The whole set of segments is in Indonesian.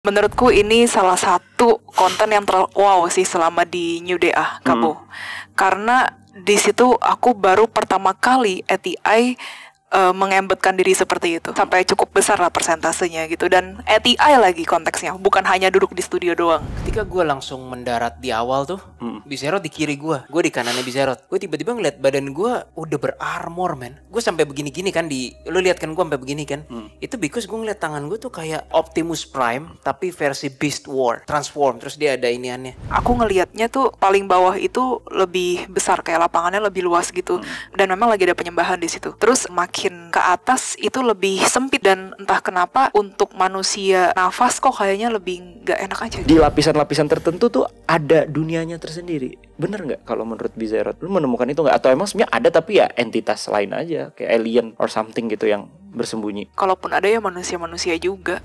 Menurutku ini salah satu konten yang wow sih selama di New DA Kabo. Karena di situ aku baru pertama kali ATI mengembedkan diri seperti itu. Sampai cukup besar lah persentasenya gitu. Dan ATI lagi konteksnya, bukan hanya duduk di studio doang. Ketika gue langsung mendarat di awal tuh, Bizerot di kiri gue di kanannya Bizerot. Gue tiba-tiba ngeliat badan gue udah berarmor, men. Gue sampai begini-gini kan lu lihat kan gue sampai begini kan. Itu because gue ngeliat tangan gue tuh kayak Optimus Prime tapi versi Beast War, transform, terus dia ada iniannya. Aku ngelihatnya tuh paling bawah itu lebih besar, kayak lapangannya lebih luas gitu. Dan memang lagi ada penyembahan di situ. Terus makin ke atas itu lebih sempit, dan entah kenapa untuk manusia nafas kok kayaknya lebih nggak enak aja. Di lapisan-lapisan tertentu tuh ada dunianya tersendiri. Bener nggak kalau menurut Bizerot? Lu menemukan itu nggak? Atau emang sebenarnya ada tapi ya entitas lain aja, kayak alien or something gitu yang bersembunyi? Kalaupun ada ya manusia-manusia juga.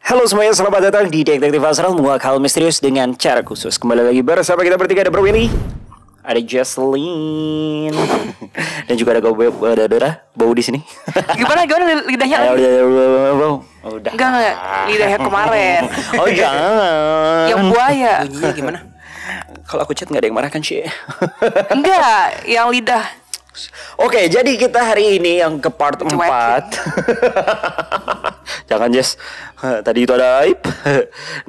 Halo semuanya, selamat datang di Detektif Astral, menguak hal misterius dengan cara khusus. Kembali lagi bersama kita bertiga, ada Bro Willy, ada Jesslyn, dan juga ada Bau di sini. Gimana lidahnya lagi? Udah. Enggak, lidahnya kemarin. Oh jangan. Yang buaya. Bunyinya gimana? Kalau aku chat nggak ada yang marah kan sih? Enggak, yang lidah. Oke, jadi kita hari ini yang ke part 4. Jangan Jess, tadi itu ada aib.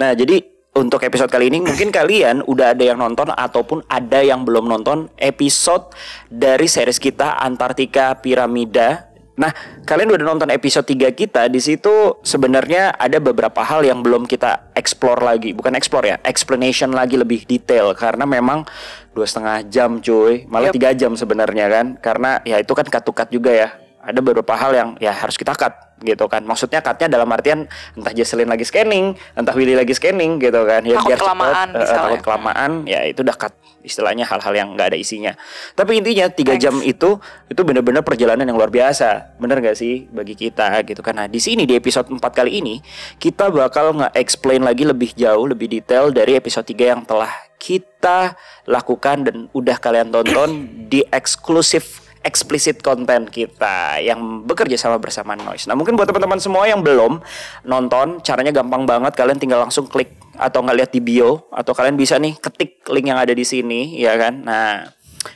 Nah, jadi untuk episode kali ini mungkin kalian udah ada yang nonton ataupun ada yang belum nonton episode dari series kita Antartika Piramida. Nah, kalian udah nonton episode 3 kita. Di situ sebenarnya ada beberapa hal yang belum kita explore lagi. Bukan explore ya, explanation lagi lebih detail. Karena memang 2,5 jam cuy. Malah 3 jam sebenarnya kan. Karena ya itu kan cut-to-cut juga ya. Ada beberapa hal yang ya harus kita cut gitu kan. Maksudnya cutnya dalam artian entah Jesselyn lagi scanning, entah Willy lagi scanning gitu kan. Ya, takut kelamaan misalnya. Takut kelamaan, ya itu udah cut. Istilahnya hal-hal yang nggak ada isinya. Tapi intinya 3 jam itu benar-benar perjalanan yang luar biasa. Bener gak sih bagi kita gitu kan. Nah di sini di episode 4 kali ini kita bakal nge-explain lagi lebih jauh, lebih detail dari episode 3 yang telah kita lakukan dan udah kalian tonton di eksklusif explicit konten kita yang bekerja sama bersama Noise. Nah mungkin buat teman-teman semua yang belum nonton, caranya gampang banget. Kalian tinggal langsung klik atau nggak lihat di bio, atau kalian bisa nih ketik link yang ada di sini, ya kan. Nah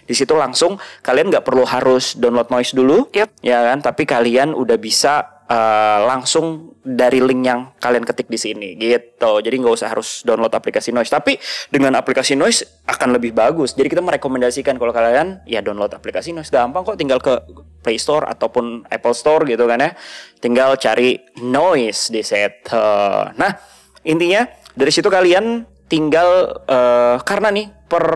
di situ langsung kalian nggak perlu harus download Noise dulu, ya kan. Tapi kalian udah bisa langsung dari link yang kalian ketik di sini gitu. Jadi nggak usah harus download aplikasi Noise. Tapi dengan aplikasi Noise akan lebih bagus. Jadi kita merekomendasikan kalau kalian ya download aplikasi Noise, gampang kok, tinggal ke Play Store ataupun Apple Store gitu kan ya. Tinggal cari Noise di situ. Nah, intinya dari situ kalian tinggal karena nih per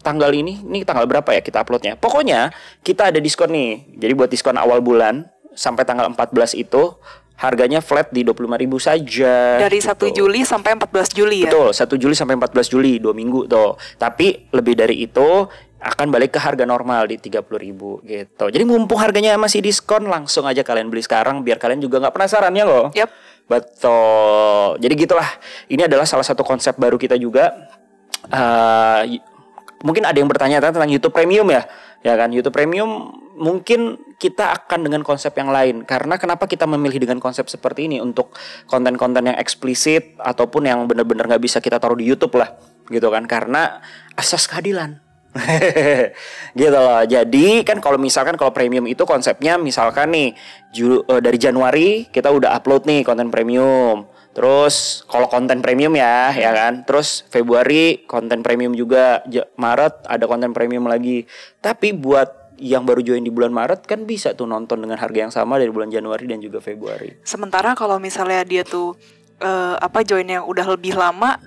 tanggal ini tanggal berapa ya kita uploadnya. Pokoknya kita ada diskon nih. Jadi buat diskon awal bulan sampai tanggal 14 itu harganya flat di 25.000 saja. Dari gitu. 1 Juli sampai 14 Juli ya? Betul, 1 Juli sampai 14 Juli, 2 minggu tuh. Tapi lebih dari itu akan balik ke harga normal di 30.000 gitu. Jadi mumpung harganya masih diskon, langsung aja kalian beli sekarang biar kalian juga nggak penasaran ya loh. Betul. Jadi gitulah. Ini adalah salah satu konsep baru kita juga. Mungkin ada yang bertanya tentang YouTube Premium ya. Ya kan, YouTube Premium mungkin kita akan dengan konsep yang lain. Karena kenapa kita memilih dengan konsep seperti ini untuk konten-konten yang eksplisit ataupun yang benar-benar nggak bisa kita taruh di YouTube lah, gitu kan? Karena asas keadilan. Gitu loh. Jadi kan kalau premium itu konsepnya misalkan nih dari Januari kita udah upload nih konten premium. Terus kalau konten premium ya kan. Terus Februari konten premium juga, Maret ada konten premium lagi. Tapi buat yang baru join di bulan Maret kan bisa tuh nonton dengan harga yang sama dari bulan Januari dan juga Februari. Sementara kalau misalnya dia tuh joinnya udah lebih lama,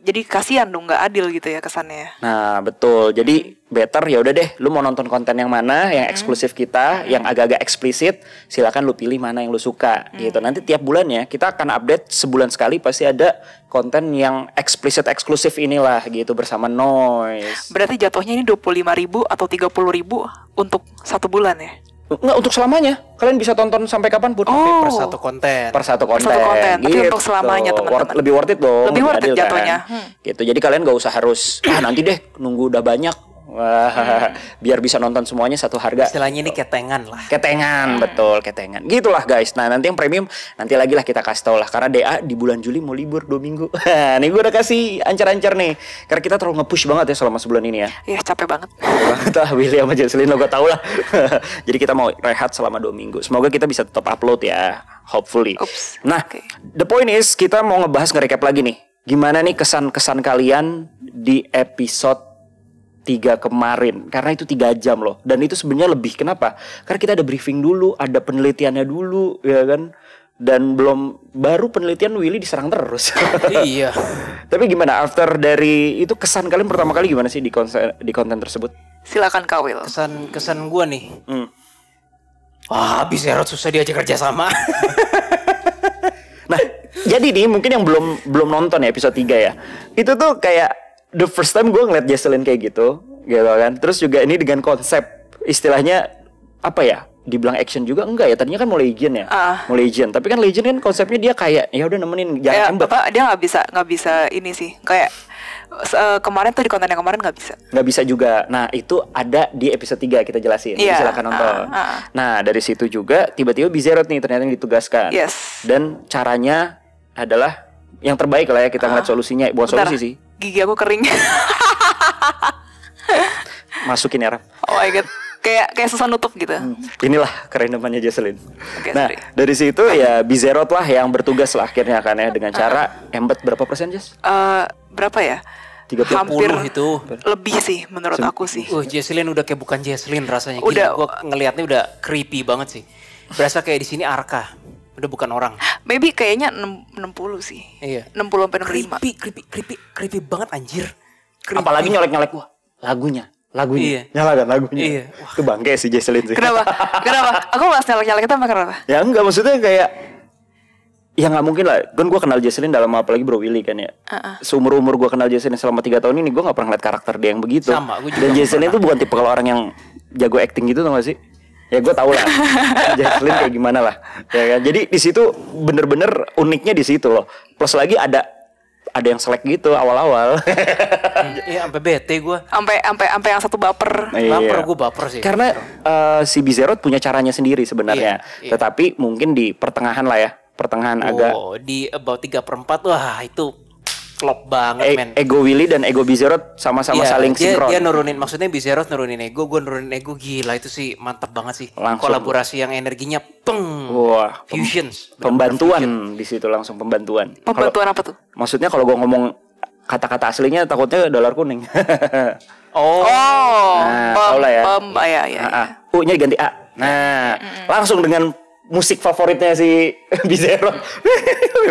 jadi kasihan dong, nggak adil gitu ya kesannya. Nah betul, jadi better ya udah deh, lu mau nonton konten yang mana, yang eksklusif kita, yang agak-agak eksplisit, silakan lu pilih mana yang lu suka gitu. Nanti tiap bulannya kita akan update sebulan sekali, pasti ada konten yang eksplisit eksklusif inilah gitu bersama Noise. Berarti jatuhnya ini 25.000 atau 30.000 untuk 1 bulan ya? Enggak, untuk selamanya. Kalian bisa tonton sampai kapanpun. Oh. Per satu konten. Per satu konten. Tapi untuk selamanya teman-teman. Lebih worth it dong. Lebih worth it jatuhnya. Gitu. Jadi kalian gak usah harus nanti deh nunggu udah banyak. Wah, biar bisa nonton semuanya satu harga. Istilahnya ini ketengan lah. Ketengan, betul, ketengan. Gitulah guys. Nah, nanti yang premium nanti lagi lah kita kasih tau lah. Karena DA di bulan Juli mau libur 2 minggu. Nih gue udah kasih ancar-ancar nih. Karena kita terlalu nge-push banget ya selama sebulan ini ya. Iya, capek banget. Banget lah, Willy sama Jesslyn lo gue tau lah. Jadi kita mau rehat selama 2 minggu. Semoga kita bisa tetap upload ya, hopefully. Oops. Nah, the point is kita mau ngebahas nge-recap lagi nih. Gimana nih kesan-kesan kalian di episode 3 kemarin, karena itu 3 jam loh. Dan itu sebenarnya lebih, kenapa? Karena kita ada briefing dulu, ada penelitiannya dulu, ya kan. Dan baru penelitian Willy diserang terus. Iya. Tapi gimana after dari itu, kesan kalian pertama kali gimana sih di konten tersebut? Silakan Kak Will. Kesan gue nih. Wah, Bizerot susah diajak kerja sama. Nah, jadi nih mungkin yang belum nonton ya episode 3 ya. Itu tuh kayak the first time gue ngeliat Jesslyn kayak gitu kan. Terus juga ini dengan konsep istilahnya apa ya? Dibilang action juga enggak ya? Tadinya kan mau Legion ya, mau Legion. Tapi kan Legion kan konsepnya dia kayak ya udah nemenin jangan embet. Dia nggak bisa ini sih. Kayak kemarin tuh di konten yang kemarin nggak bisa. Nggak bisa juga. Nah itu ada di episode 3 kita jelasin. Silakan nonton. Nah dari situ juga tiba-tiba Bizerot nih ternyata yang ditugaskan. Yes. Dan caranya adalah yang terbaik lah ya, kita ngeliat solusinya. Bukan solusi sih. Gigi aku kering. Masukin ya Raf. Oh my god. Kayak susah nutup gitu. Inilah kerendamannya Jesslyn. Nah sorry. dari situ ya Bizerot lah yang bertugas lah akhirnya kan ya, dengan cara embed berapa persen Jess? Berapa ya? 30. Hampir itu. Lebih sih menurut aku sih. Jesslyn udah kayak bukan Jesslyn rasanya. Udah. Gue ngelihatnya udah creepy banget sih. Berasa kayak di sini Arka. Udah bukan orang. Maybe kayaknya 60 sih. Iya. 60 sampai 65. Creepy banget anjir. Apalagi nyolek-nyolek gua. Lagunya. Iya. Nyalakan lagunya. Iya. Itu bangke sih Jesslyn sih. Kenapa? Aku bahas nyalek-nyalek itu emang kenapa? Ya enggak, maksudnya kayak ya nggak mungkin lah. Kan gue kenal Jesslyn dalam, apalagi Bro Willy kan ya. Seumur-umur gue kenal Jesslyn selama 3 tahun ini, gue nggak pernah ngeliat karakter dia yang begitu. Sama, gue juga. Dan Jesslyn itu bukan tipe kalau orang yang jago acting gitu, tau gak sih? Ya gue tau lah Jesslyn kayak gimana lah ya kan? Jadi di situ bener-bener uniknya di situ loh. Plus lagi ada yang selek gitu awal-awal. Iya, sampai bete gue. Sampai yang satu baper. Baper, gue baper sih. Karena si Bizerot punya caranya sendiri sebenarnya. Iya. Tetapi mungkin di pertengahan lah ya. Pertengahan agak di about 3/4 wah itu flop banget men. Ego Willy dan ego Bizerot sama-sama saling sinkron. Dia nurunin, maksudnya Bizerot nurunin ego, gue nurunin ego, gila itu sih mantap banget sih. Langsung. Kolaborasi yang energinya Wah, fusions. Pembantuan di situ langsung pembantuan. Pembantuan apa tuh? Maksudnya kalau gue ngomong kata-kata aslinya takutnya dolar kuning. Tau lah ya. Ya. U-nya diganti A. Nah, langsung dengan musik favoritnya si Bizerot.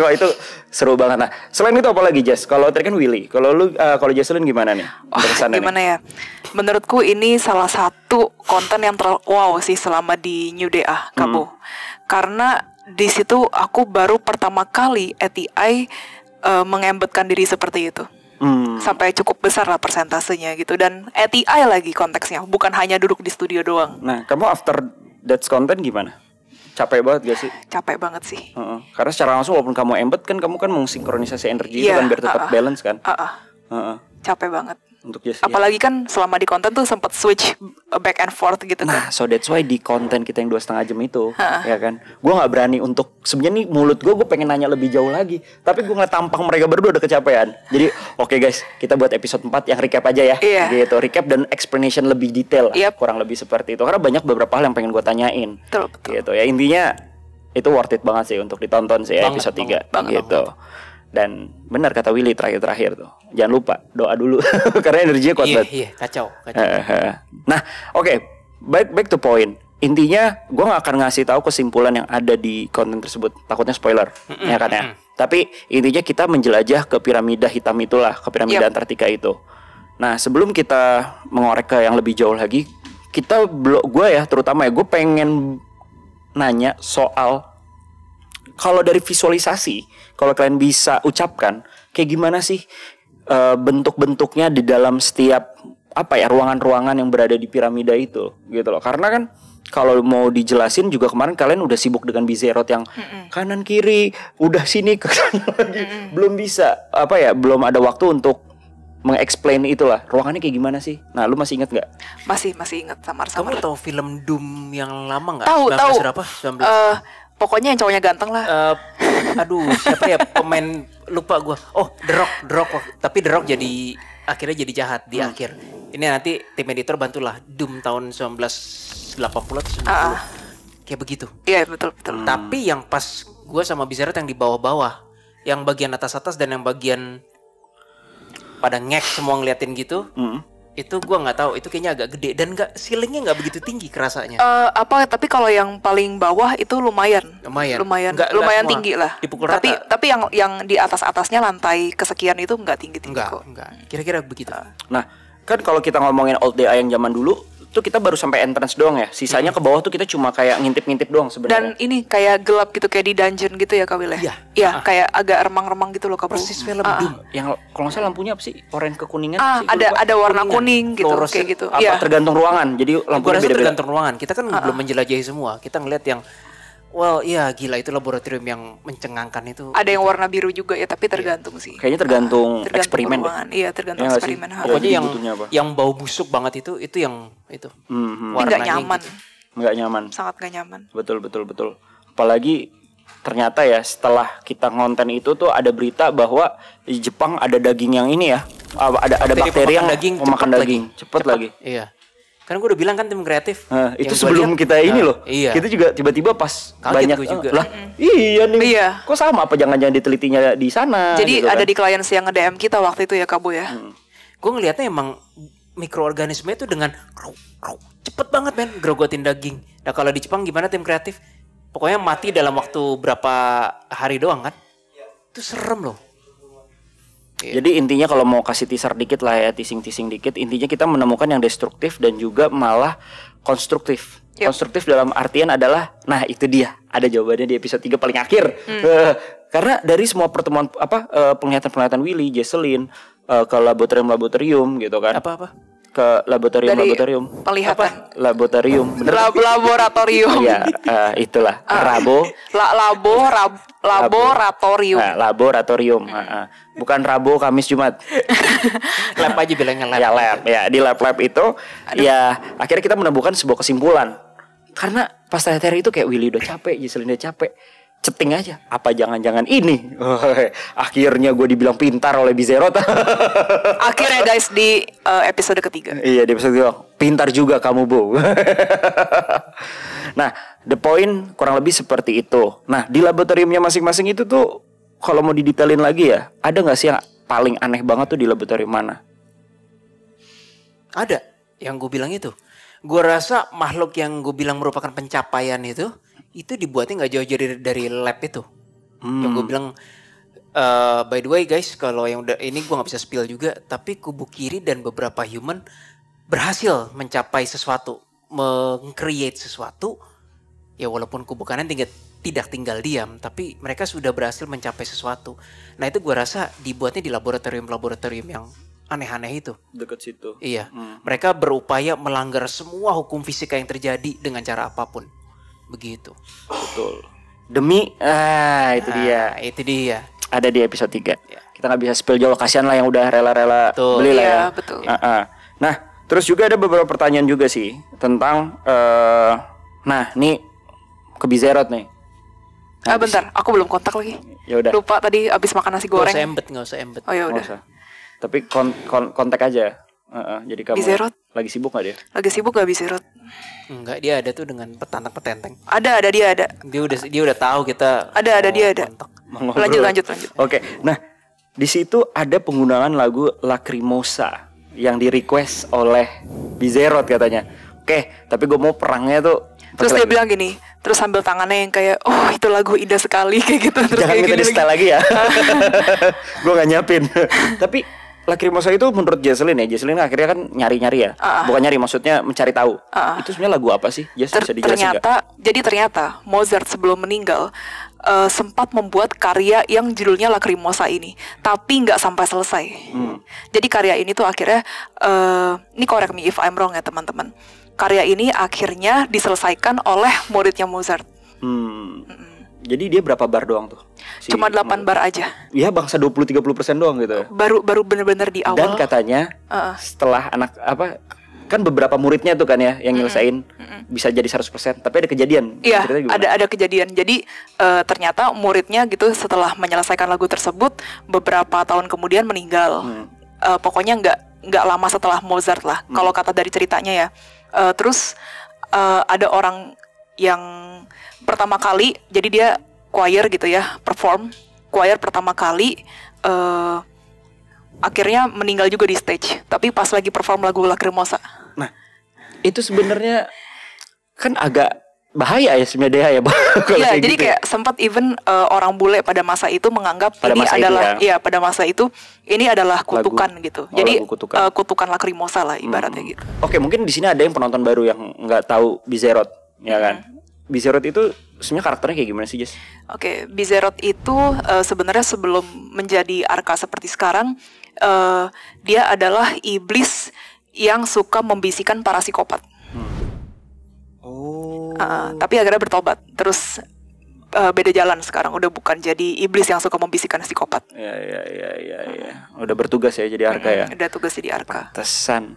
Wah itu seru banget. Nah, selain itu apa lagi Jess? Kalau tadi kan Willy, kalau lu kalau Jesslyn gimana nih? Gimana ya? Menurutku ini salah satu konten yang wow sih selama di New DA Kabo. Karena di situ aku baru pertama kali ATI mengembedkan diri seperti itu. Sampai cukup besar lah persentasenya gitu. Dan ATI lagi konteksnya, bukan hanya duduk di studio doang. Nah, kamu after that content gimana? Capek banget gak sih? Capek banget sih. Karena secara langsung walaupun kamu embed kan kamu kan mensinkronisasi energi itu kan biar tetap balance kan. Capek banget. Untuk Jess, apalagi kan selama di konten tuh sempat switch back and forth gitu kan. Nah, so that's why di konten kita yang 2,5 jam itu, ya kan, gue nggak berani untuk sebenarnya nih mulut gue pengen nanya lebih jauh lagi, tapi gue ngeliat tampang mereka berdua udah kecapean. Jadi oke guys, kita buat episode 4 yang recap aja ya, gitu, recap dan explanation lebih detail, kurang lebih seperti itu. Karena banyak beberapa hal yang pengen gue tanyain, betul. Gitu ya, intinya itu worth it banget sih untuk ditonton sih ya, episode 3 gitu. Dan benar kata Willy terakhir tuh, jangan lupa doa dulu karena energinya kuat banget. Iya, kacau. Nah, oke. back to point. Intinya gue nggak akan ngasih tahu kesimpulan yang ada di konten tersebut, takutnya spoiler, ya kan ya. Tapi intinya kita menjelajah ke piramida hitam itulah, ke piramida Antartika itu. Nah sebelum kita mengorek ke yang lebih jauh lagi, gue ya terutama ya, gue pengen nanya soal kalau dari visualisasi, kalau kalian bisa ucapkan kayak gimana sih bentuk-bentuknya di dalam setiap ruangan-ruangan yang berada di piramida itu gitu loh. Karena kan kalau mau dijelasin juga kemarin kalian udah sibuk dengan Bizeroth yang kanan kiri, udah sini ke sana lagi. Belum bisa belum ada waktu untuk meng-explain itulah ruangannya kayak gimana sih. Nah, lu masih ingat nggak? Masih ingat samar-samar. Kamu tahu film Doom yang lama nggak? Tahu. Berapa? 19. Pokoknya yang cowoknya ganteng lah. Aduh, siapa ya pemain, lupa gue. Oh, The Rock. Tapi The Rock akhirnya jadi jahat di akhir. Ini nanti tim editor bantulah. Doom tahun 1980 atau 90. Kayak begitu. Iya, betul. Tapi yang pas gue sama Bizeroth yang di bawah-bawah, yang bagian atas-atas dan yang bagian pada ngek semua ngeliatin gitu. Itu gue nggak tahu, itu kayaknya agak gede dan ceilingnya nggak begitu tinggi kerasanya. Tapi kalau yang paling bawah itu lumayan Nggak tinggi lah. Dipukul tapi rata. tapi yang di atasnya lantai kesekian itu nggak tinggi kok. Enggak. Kira-kira begitu. Nah, kan kalau kita ngomongin old DA yang zaman dulu tuh kita baru sampai entrance doang ya. Sisanya ke bawah tuh kita cuma kayak ngintip-ngintip doang sebenarnya. Dan ini kayak gelap gitu, kayak di dungeon gitu ya Kak Wil. Iya, kayak agak remang-remang gitu loh Kak. Persis film Doom. Yang kalau nggak salah lampunya apa sih? Oranye kekuningan sih. Ada warna kuning gitu, Fluorescent. kayak gitu. Apa tergantung ruangan. Jadi lampunya beda-beda. Tergantung ruangan. Kita kan belum menjelajahi semua. Kita ngeliat yang gila itu laboratorium yang mencengangkan itu. Ada yang warna biru juga ya, tapi tergantung sih. Kayaknya tergantung eksperimen deh. Iya, tergantung eksperimen. Pokoknya yang bau busuk banget itu yang itu. Nggak nyaman. Nggak nyaman. Sangat nggak nyaman. Betul. Apalagi ternyata ya setelah kita ngonten itu tuh ada berita bahwa di Jepang ada daging yang ini ya. Ada bakteri yang memakan daging. Cepet lagi. Iya. Karena gue udah bilang kan tim kreatif. Itu sebelum kita ini loh. Iya. Kita juga tiba-tiba pas kaget banyak gue juga. Lah, iya nih. Iya. Kok sama apa jangan-jangan ditelitinya di sana. Jadi gitu ada kan? di klien yang nge-DM kita waktu itu ya Kabo ya. Gue ngelihatnya emang mikroorganisme itu dengan cepet banget men grogotin daging. Nah kalau di Jepang gimana tim kreatif? Pokoknya mati dalam waktu berapa hari doang kan? Itu serem loh. Jadi intinya kalau mau kasih teaser dikit lah ya, teasing dikit, intinya kita menemukan yang destruktif dan juga malah konstruktif. Konstruktif dalam artian adalah, nah itu dia, ada jawabannya di episode 3 paling akhir. Karena dari semua pertemuan penglihatan Willy, Jesselyn ke laboratorium gitu kan. Apa? Ke laboratorium. Penglihatan. Laboratorium. Bener? Laboratorium. Iya, itulah. Laboratorium. Nah, laboratorium. Bukan Rabu, Kamis, Jumat. Lab aja bilangnya lab. Ya lab. Ya di lab itu ya akhirnya kita menemukan sebuah kesimpulan. Karena pas terakhir itu kayak Willy udah capek, Jesselyn udah capek. Ceting aja, apa jangan-jangan ini? Akhirnya gue dibilang pintar oleh Bizeroth. Akhirnya guys di episode ketiga. Iya, di episode ketiga. Pintar juga kamu, Bu. Nah, the point kurang lebih seperti itu. Nah, di laboratoriumnya masing-masing itu tuh kalau mau didetailin lagi ya, ada nggak sih yang paling aneh banget tuh di laboratorium mana? Ada, yang gue bilang itu. Gue rasa makhluk yang gue bilang merupakan pencapaian itu dibuatnya nggak jauh dari lab itu. Yang gue bilang, by the way guys, kalau yang udah ini gue nggak bisa spill juga, tapi kubu kiri dan beberapa human berhasil mencapai sesuatu, meng-create sesuatu. Ya walaupun kubu kanan tidak tinggal diam, tapi mereka sudah berhasil mencapai sesuatu. Nah itu gue rasa dibuatnya di laboratorium yang aneh-aneh itu. Dekat situ. Iya. Mereka berupaya melanggar semua hukum fisika yang terjadi dengan cara apapun. Begitu. Betul. Demi itu dia. Itu dia. Ada di episode 3 ya. Kita gak bisa spill jauh, kasihan lah yang udah rela-rela beli lah ya. Betul. Nah terus juga ada beberapa pertanyaan juga sih tentang nah nih ke Bizeroth nih. Bentar, aku belum kontak lagi. Ya udah. Lupa tadi abis makan nasi goreng. Nggak usah embed. Oh ya udah. Tapi kontak aja. Jadi kamu Bizeroth lagi sibuk gak dia? Lagi sibuk gak Bizeroth? Enggak, dia ada tuh dengan petantang-petenteng. Dia ada. Dia udah tahu kita. Dia ada. Lanjut. Oke. Nah, di situ ada penggunaan lagu Lacrimosa yang di request oleh Bizeroth katanya. Oke, tapi gue mau perangnya tuh. Terus dia bilang gini, terus sambil tangannya yang kayak, oh itu lagu indah sekali kayak gitu. Terus jangan kayak minta gini di setel lagi ya. Gue gak nyiapin. Tapi Lacrimosa itu menurut Jesslyn ya, Jesslyn akhirnya kan nyari-nyari ya. Bukan nyari, maksudnya mencari tahu. Itu sebenarnya lagu apa sih? Jess, bisa dijelasin ternyata Mozart sebelum meninggal sempat membuat karya yang judulnya Lacrimosa ini, tapi nggak sampai selesai. Jadi karya ini tuh akhirnya, ini correct me if I'm wrong ya teman-teman. Karya ini akhirnya diselesaikan oleh muridnya Mozart. Jadi dia berapa bar doang tuh? Cuma 8 bar aja. Iya, bangsa 20-30% doang gitu. Baru bener-bener di awal. Dan katanya setelah kan beberapa muridnya tuh kan ya yang nyelesain bisa jadi 100%, tapi ada kejadian. Iya, ada kejadian. Jadi ternyata muridnya gitu setelah menyelesaikan lagu tersebut beberapa tahun kemudian meninggal. Pokoknya nggak lama setelah Mozart lah. Kalau kata dari ceritanya ya. Terus ada orang yang pertama kali, jadi dia choir gitu ya, perform choir pertama kali, akhirnya meninggal juga di stage, tapi pas lagi perform lagu Lacrimosa. Nah, itu sebenarnya kan agak bahaya ya sebenarnya ya. Iya, jadi gitu kayak sempat even orang bule pada masa itu menganggap pada masa itu ini adalah kutukan gitu. Jadi kutukan Lacrimosa lah ibaratnya gitu. Oke, mungkin di sini ada yang penonton baru yang nggak tahu Bizerot, ya kan? Bizerot itu sebenarnya karakternya kayak gimana sih, Jess? Oke, Bizerot itu sebenarnya sebelum menjadi Arka seperti sekarang, dia adalah iblis yang suka membisikkan para psikopat. Tapi akhirnya bertobat. Terus beda jalan sekarang, udah bukan jadi iblis yang suka membisikkan psikopat. Iya. Udah bertugas ya jadi Arka ya. Udah tugas jadi Arka. Pantesan.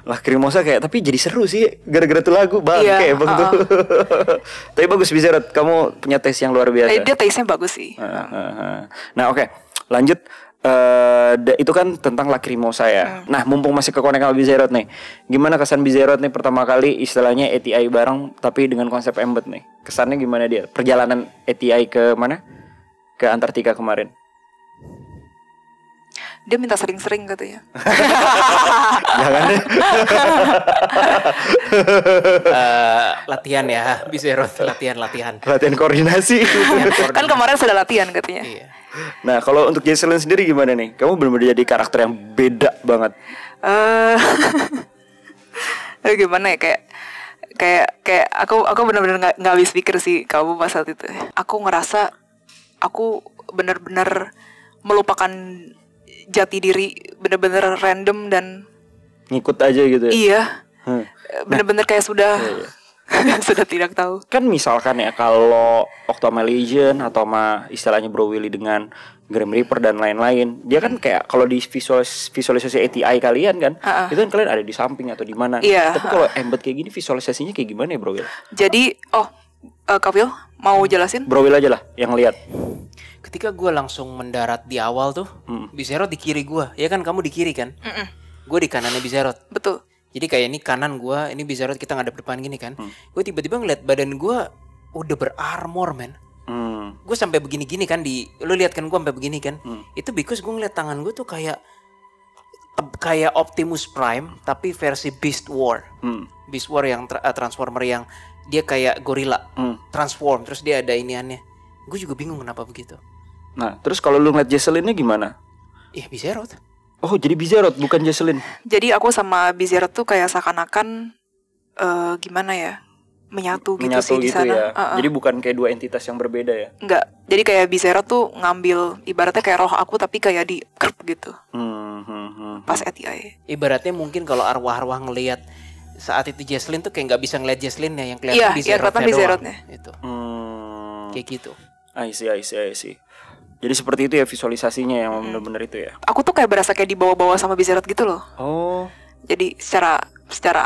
Lacrimosa kayak, tapi jadi seru sih gara-gara tuh lagu bangke bang tuh. Tapi bagus Bizerot, kamu punya taste yang luar biasa. Dia taste-nya bagus sih. Nah oke, lanjut. Itu kan tentang Lacrimosa ya. Nah, mumpung masih kekonek sama Bizerot nih, gimana kesan Bizerot nih pertama kali istilahnya ATI bareng tapi dengan konsep embed nih? Kesannya gimana dia? Perjalanan ATI ke mana? Ke Antartika kemarin. Dia minta sering-sering katanya. Jangan deh. Latihan ya, Bizerot, latihan. Latihan koordinasi. Kan kemarin sudah latihan katanya. Iya. Nah, kalau untuk Jesslyn sendiri gimana nih? Kamu benar-benar jadi karakter yang beda banget. Gimana ya, kayak aku benar-benar nggak habis pikir sih kamu pas saat itu. Aku ngerasa aku benar-benar melupakan jati diri, benar-benar random dan ngikut aja gitu ya. Iya. Benar-benar kayak sudah sudah tidak tahu. Kan misalkan ya kalau Octama Legion atau istilahnya Bro Willy dengan Grim Reaper dan lain-lain, dia kan kayak kalau di visualisasi ATI kalian kan, itu kan kalian ada di samping atau di mana. Tapi kalau embed kayak gini visualisasinya kayak gimana ya Bro Will? Jadi Kak Will mau jelasin? Bro Will aja lah yang lihat. Ketika gue langsung mendarat di awal tuh, Bizerot di kiri gue, ya kan kamu di kiri kan? Gue di kanannya Bizerot. Betul. Jadi kayak ini kanan gue, ini Bizerot, kita ngadep depan gini kan. Gue tiba-tiba ngeliat badan gue udah berarmor men. Gue sampai begini-gini kan lu lihat kan gue sampai begini kan. Itu because gue ngeliat tangan gue tuh kayak Optimus Prime tapi versi Beast War. Beast War yang Transformer yang dia kayak gorila, transform terus dia ada iniannya. Gue juga bingung kenapa begitu. Nah, terus kalau lu ngeliat Jesslyn-nya gimana? Bizerot. Oh, jadi Bizerot bukan Jesslyn. Jadi aku sama Bizerot tuh kayak seakan-akan gimana ya? Menyatu gitu sih di sana. Ya. Jadi bukan kayak dua entitas yang berbeda ya? Enggak. Jadi kayak Bizerot tuh ngambil ibaratnya kayak roh aku tapi kayak di kerp gitu. Pas ATI. Ibaratnya mungkin kalau arwah-arwah ngelihat saat itu Jesslyn tuh kayak nggak bisa ngeliat Jesslyn-nya, yang kelihatan Bizerotnya doang. Itu. Kayak gitu. I see. Jadi seperti itu ya visualisasinya yang benar-benar itu ya. Aku tuh kayak berasa kayak dibawa-bawa sama Bizerot gitu loh. Oh. Jadi secara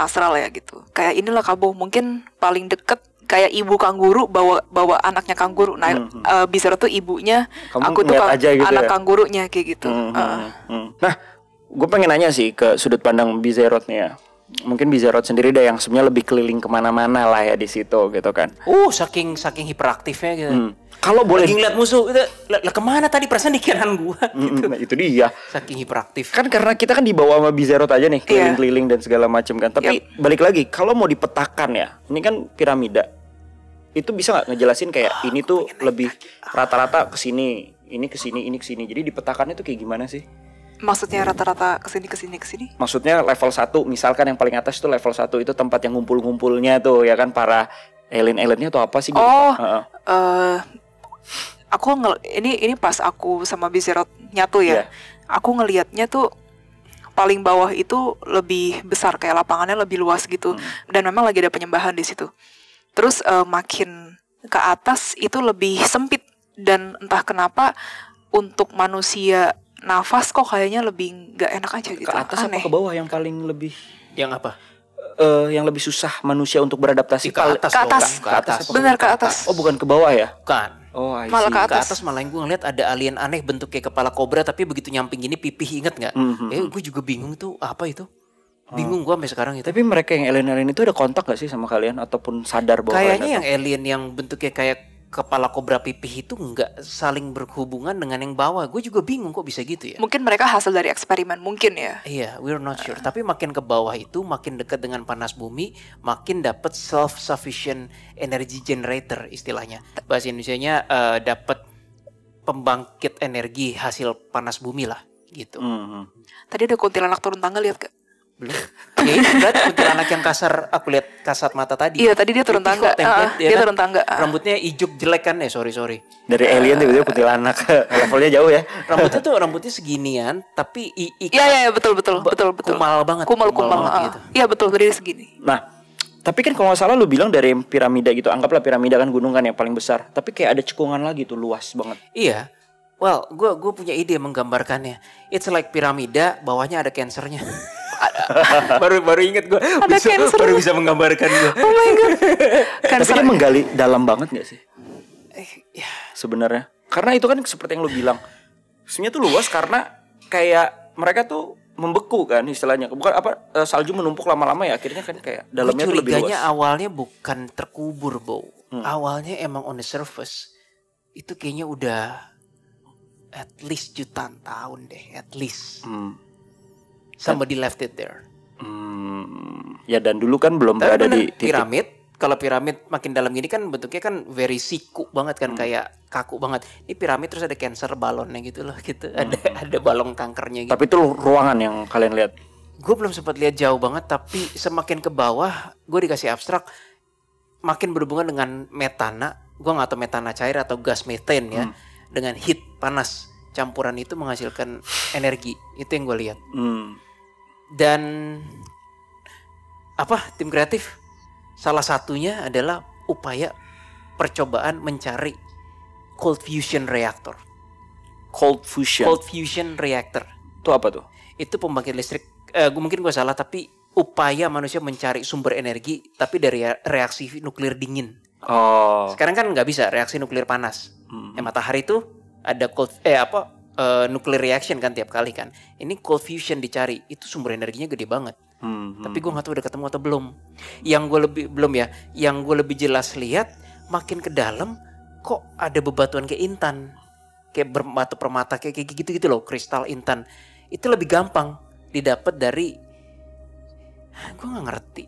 astral ya gitu. Kayak inilah Kabo, mungkin paling deket kayak ibu kanguru bawa anaknya kanguru. Nah, Bizerot tuh ibunya, kamu aku tuh gitu anak ya? Kangurunya kayak gitu. Nah, gue pengen nanya sih ke sudut pandang Bizerot nih ya. Mungkin Bizarrot sendiri deh yang sebenarnya lebih keliling kemana-mana lah ya di situ gitu kan. Saking hiperaktifnya gitu. Kalau boleh lagi ngeliat musuh itu, lah kemana tadi perasaan di kanan gua gitu. Nah, itu dia. Saking hiperaktif. Kan karena kita kan dibawa sama Bizarrot aja nih, keliling-keliling dan segala macam kan. Tapi balik lagi, kalau mau dipetakan ya, ini kan piramida. Itu bisa nggak ngejelasin kayak ini tuh lebih rata-rata ke sini, ini ke sini, ini ke sini. Jadi dipetakannya tuh kayak gimana sih? Maksudnya rata-rata kesini. Maksudnya level 1, misalkan yang paling atas tuh level 1 itu tempat yang ngumpul-ngumpulnya tuh ya kan para alien-aliennya tuh apa sih? Ini pas aku sama Bizarrot nyatu ya. Aku ngelihatnya tuh paling bawah itu lebih besar, kayak lapangannya lebih luas gitu. Dan memang lagi ada penyembahan di situ. Terus makin ke atas itu lebih sempit, dan entah kenapa untuk manusia nafas kok kayaknya lebih nggak enak aja gitu. Ke atas aneh. apa ke bawah yang paling lebih? Yang apa? Yang lebih susah manusia untuk beradaptasi? Ke atas. Ke atas. Benar, ke atas. Oh, bukan ke bawah ya? Bukan. Oh, I see. Malah ke Ke atas malah gue ngeliat ada alien aneh bentuk kayak kepala kobra tapi begitu nyamping gini pipih, inget nggak? Gue juga bingung tuh apa itu. Bingung gue sampai sekarang itu. Tapi mereka yang alien-alien itu ada kontak gak sih sama kalian ataupun sadar bahwa kayaknya yang alien yang bentuknya kayak kepala kobra pipih itu nggak saling berhubungan dengan yang bawah. Gue juga bingung kok bisa gitu ya. Mungkin mereka hasil dari eksperimen mungkin ya. Iya, we're not sure. Tapi makin ke bawah itu makin dekat dengan panas bumi, makin dapat self-sufficient energy generator istilahnya. Bahasa Indonesianya dapat pembangkit energi hasil panas bumi lah gitu. Tadi ada kuntilanak turun tangga, lihat gak? Belum. Ya itu berarti kuntilanak yang kasar, aku lihat kasat mata tadi. Iya, tadi dia turun tangga. Dia turun tangga. Rambutnya ijuk jelek kan ya, sorry. dari alien tiba-tiba kuntilanak. Levelnya jauh ya. Rambutnya seginian, tapi Iya, betul. Kumal banget. Kumal gitu. Iya, betul, tadi segini. Nah, tapi kan kalau nggak salah lu bilang dari piramida gitu, anggaplah piramida kan gunung kan yang paling besar, tapi kayak ada cekungan lagi tuh luas banget. Iya. Well, gue punya ide menggambarkannya. It's like piramida, bawahnya ada cancernya. baru inget gue. Baru bisa menggambarkan gue. Oh my god. Tapi dia menggali dalam banget nggak sih? Ya. Sebenarnya. Karena itu kan seperti yang lu bilang. Sebenarnya tuh luas karena kayak mereka tuh membeku kan istilahnya. Bukan salju menumpuk lama-lama ya akhirnya kan kayak dalamnya tuh lebih luas. Curiganya awalnya bukan terkubur, Bo. Awalnya emang on the surface. Itu kayaknya udah at least jutaan tahun deh, at least. Somebody left it there. Ya dan dulu kan belum berada di titik piramid. Kalau piramid makin dalam gini kan bentuknya kan very siku banget kan, kayak kaku banget. Ini piramid terus ada cancer balonnya gitu loh gitu. Ada balon kankernya gitu. Tapi itu ruangan yang kalian lihat. Gue belum sempat lihat jauh banget, tapi semakin ke bawah gue dikasih abstrak makin berhubungan dengan metana. Gue nggak tahu metana cair atau gas methane ya. Dengan heat panas campuran itu menghasilkan energi. Itu yang gue lihat. Dan tim kreatif salah satunya adalah upaya percobaan mencari cold fusion reactor. Cold fusion reactor. Itu apa tuh? Itu pembangkit listrik. Mungkin gue salah, tapi upaya manusia mencari sumber energi tapi dari reaksi nuklir dingin. Sekarang kan nggak bisa reaksi nuklir panas. Matahari itu ada nuclear reaction kan tiap kali kan. Ini cold fusion dicari, itu sumber energinya gede banget. Tapi gue nggak tahu udah ketemu atau belum. Yang gue lebih jelas lihat makin ke dalam kok ada bebatuan kayak intan, kayak batu permata kayak gitu loh, kristal intan. Itu lebih gampang didapat dari, gue nggak ngerti.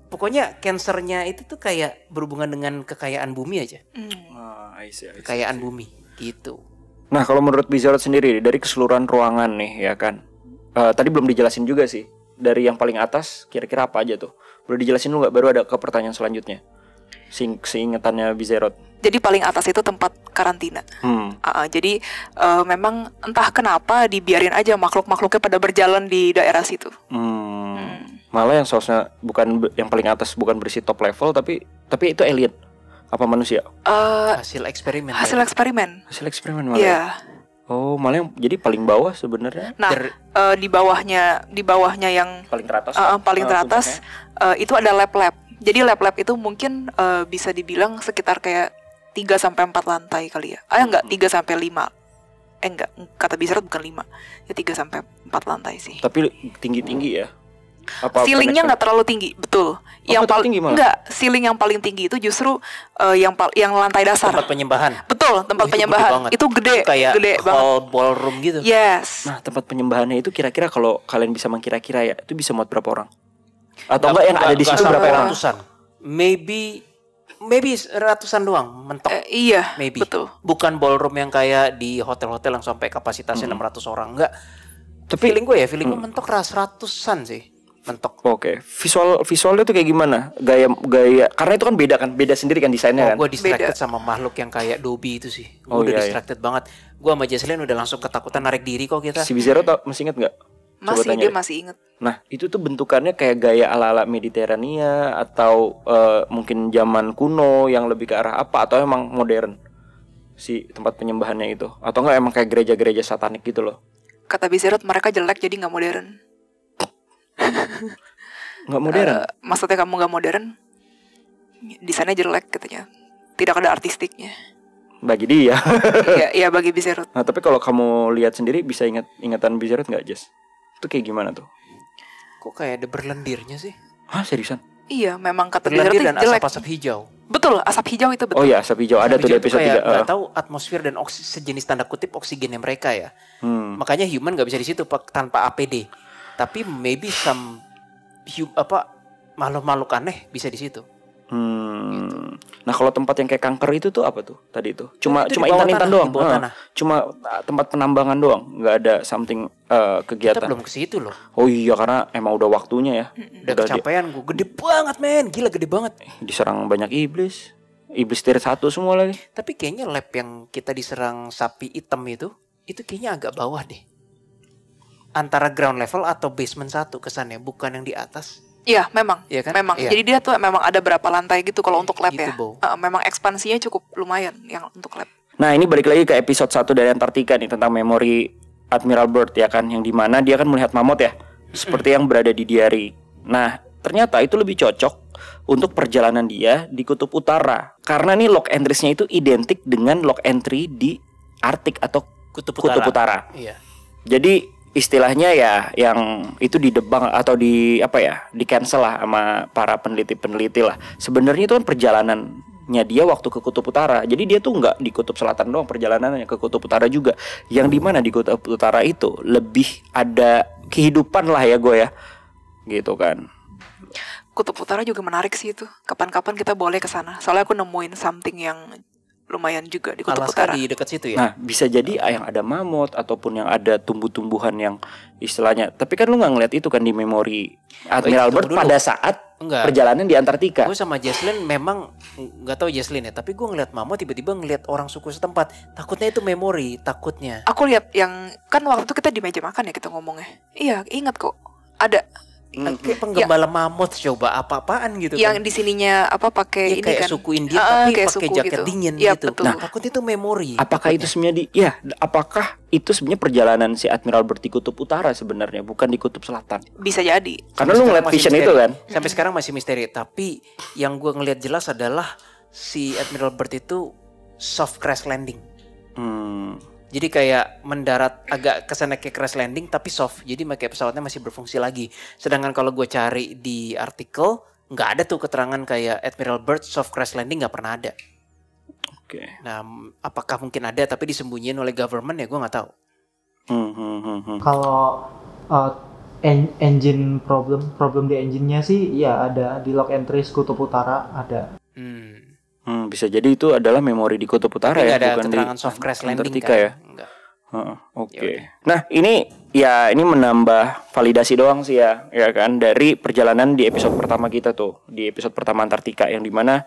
Pokoknya cancernya itu tuh kayak berhubungan dengan kekayaan bumi aja. I see. Kekayaan bumi gitu. Nah kalau menurut Bizarrot sendiri dari keseluruhan ruangan nih ya kan, tadi belum dijelasin juga sih dari yang paling atas kira-kira apa aja tuh. Boleh dijelasin dulu nggak? Baru ada ke pertanyaan selanjutnya. Seingetannya Bizarrot. Jadi paling atas itu tempat karantina. Jadi memang entah kenapa dibiarin aja makhluk-makhluknya pada berjalan di daerah situ. Malah yang seharusnya bukan yang paling atas, bukan berisi top level, tapi itu alien. Apa manusia? Hasil eksperimen. Hasil eksperimen malah. Iya. Oh, malah yang jadi paling bawah sebenarnya. Nah, di bawahnya yang paling teratas. Paling teratas itu ada lab-lab. Jadi lab-lab itu mungkin bisa dibilang sekitar kayak 3 sampai 4 lantai kali ya. Enggak, 3 sampai 5. Enggak, kata Bizarrot bukan 5. Ya 3 sampai 4 lantai sih. Tapi tinggi-tinggi ya. Apa ceilingnya connection? nggak terlalu tinggi, betul. Yang nggak tinggi malah? enggak, ceiling yang paling tinggi itu justru yang lantai dasar. Tempat penyembahan. Betul, tempat Oh, itu penyembahan. gede banget. Itu gede, Kayak gede banget. hall ballroom gitu. Yes. Nah, tempat penyembahannya itu kira-kira kalau kalian bisa mengkira-kira ya, itu bisa muat berapa orang? Atau enggak yang ada di situ berapa orang? Ratusan. Maybe ratusan doang mentok. Iya, Maybe. betul. Bukan ballroom yang kayak di hotel-hotel yang sampai kapasitasnya 600 orang. Enggak. Tapi Feeling gue mentok ratusan sih. Mentok. oke, visualnya tuh kayak gimana? Gaya karena itu kan beda sendiri kan desainnya kan. Gue distracted Beda. sama makhluk yang kayak Dobby itu sih. Gue Oh, udah iya, distracted banget. Gue sama Jesslyn udah langsung ketakutan narik diri kok kita. Si Bizarro masih inget nggak? Coba Masih tanya dia deh. masih inget. Nah, itu tuh bentukannya kayak gaya ala-ala Mediterania atau mungkin zaman kuno yang lebih ke arah apa, atau emang modern si tempat penyembahannya itu, atau enggak emang kayak gereja-gereja satanik gitu loh? Kata Bizarro mereka jelek jadi nggak modern. Nggak modern. Maksudnya kamu nggak modern? Desainnya jelek katanya. Tidak ada artistiknya. Bagi dia. Iya bagi Bizarro. Nah, tapi kalau kamu lihat sendiri bisa ingatan Bizarro nggak, Jess? Itu kayak gimana tuh? Kok kayak ada berlendirnya sih? Hah, seriusan? Iya, memang kata Bizarro Berlendir itu dan jelek. asap-asap hijau. Betul, asap hijau itu betul. Oh iya, asap hijau ada tuh di Hijau tuh episode kayak 3. nggak tahu atmosfer dan sejenis tanda kutip oksigennya mereka ya. Makanya human nggak bisa di situ tanpa APD. Tapi maybe makhluk-makhluk aneh bisa di situ. Nah, kalau tempat yang kayak kanker itu tuh apa tuh tadi itu? Cuma Itu di bawah intan-intan tanah, doang. di bawah tanah. Cuma tempat penambangan doang, nggak ada something Kita kegiatan. belum ke situ loh. Oh iya, karena emang udah waktunya ya. Udah kecapean gue gede banget men, gila gede banget. Diserang banyak iblis. Iblis tier 1 semua lagi. Tapi kayaknya lab yang kita diserang sapi hitam itu kayaknya agak bawah deh. Antara ground level atau basement 1 kesannya, bukan yang di atas. Iya, memang. Iya kan? Memang. Iya. Jadi dia tuh memang ada berapa lantai gitu kalau untuk lab Gitu, ya. Bo. Memang ekspansinya cukup lumayan yang untuk lab. Nah, ini balik lagi ke episode 1 dari Antartika nih, tentang memori Admiral Byrd ya kan, yang dimana dia kan melihat mamut ya, seperti yang berada di diary. Nah, ternyata itu lebih cocok untuk perjalanan dia di Kutub Utara, karena nih log entries-nya itu identik dengan log entry di Arktik atau Kutub Utara. Iya. Jadi istilahnya ya yang itu didebang atau di cancel lah sama para peneliti lah. Sebenarnya itu kan perjalanannya dia waktu ke Kutub Utara. Jadi dia tuh nggak di Kutub Selatan doang perjalanannya, ke Kutub Utara juga. Yang dimana di Kutub Utara itu lebih ada kehidupan lah ya gue ya, gitu kan. Kutub Utara juga menarik sih itu. Kapan-kapan kita boleh ke sana. Soalnya aku nemuin something yang lumayan juga di Kutub Alaska Utara. di dekat situ ya. Nah, bisa jadi yang ada mamut ataupun yang ada tumbuh-tumbuhan yang istilahnya. Tapi kan lu nggak ngeliat itu kan di memori Admiral tunggu Byrd dulu. pada saat Enggak. perjalanan di Antartika. Gue sama Jesslyn memang nggak tahu Jesslyn ya, tapi gue ngeliat mamut tiba-tiba ngeliat orang suku setempat. Takutnya itu memori, takutnya. Aku lihat yang kan waktu itu kita di meja makan ya kita ngomongnya. Iya, ingat kok. Ada Kayak penggembala mamut coba apa-apaan gitu yang kan. di sininya pakai Ya, ini kayak kan. suku India tapi kayak pakai suku jaket gitu. dingin Iya, gitu. betul. Nah, takutnya itu memori. Apakah itu sebenarnya apakah itu sebenarnya perjalanan si Admiral Byrd di Kutub Utara sebenarnya, bukan di Kutub Selatan? Bisa jadi. Karena lu ngeliat Masih vision misteri. itu kan. Sampai sekarang masih misteri. Tapi yang gue ngeliat jelas adalah si Admiral Byrd itu soft crash landing. Jadi kayak mendarat agak kesana kayak crash landing tapi soft. Jadi kayak pesawatnya masih berfungsi lagi. Sedangkan kalau gue cari di artikel nggak ada tuh keterangan kayak Admiral Byrd soft crash landing, nggak pernah ada. Oke. Nah, apakah mungkin ada tapi disembunyiin oleh government ya gue nggak tahu. Kalau engine problem di engine-nya sih ya ada di log entries Kutub Utara ada. Bisa jadi itu adalah memori di Kutub Utara Tapi ya, nggak ada bukan keterangan di soft crash landing Antartika kan? ya. Enggak. Oke. Nah, ini menambah validasi doang sih ya kan, dari perjalanan di episode pertama kita tuh, di episode pertama Antartika, yang dimana